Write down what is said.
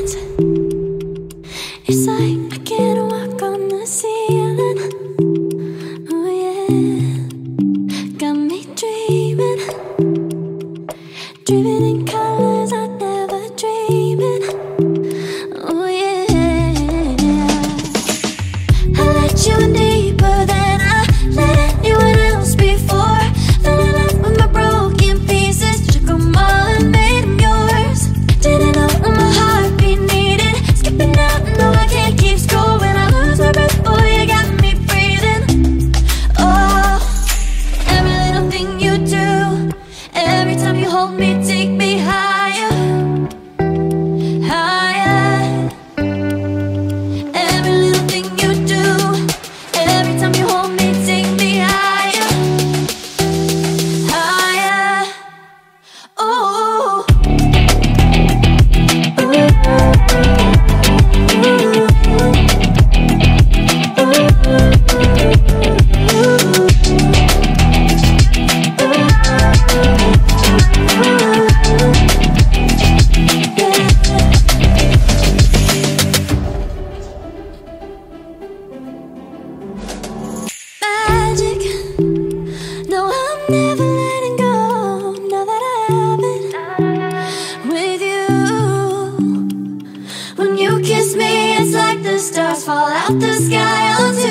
silence. It's like I can't walk on the ceiling. Oh yeah, got me dreaming, dreaming in colors I never dreamed. Oh yeah, I let you in deeper than I let anyone else before. Fell in love with my broken pieces, took them all and made them yours. Didn't know what my heartbeat needed, skipping out, no I can't keep score. When I lose my breath, boy, you got me breathing. Oh, every little thing you do, every time you hold me, take me higher, higher. Every little thing you do, every time you hold me, take me higher, higher. Oh, magic. No, I'm never letting go. Now that I have it with you. When you kiss me, it's like the stars fall out the sky onto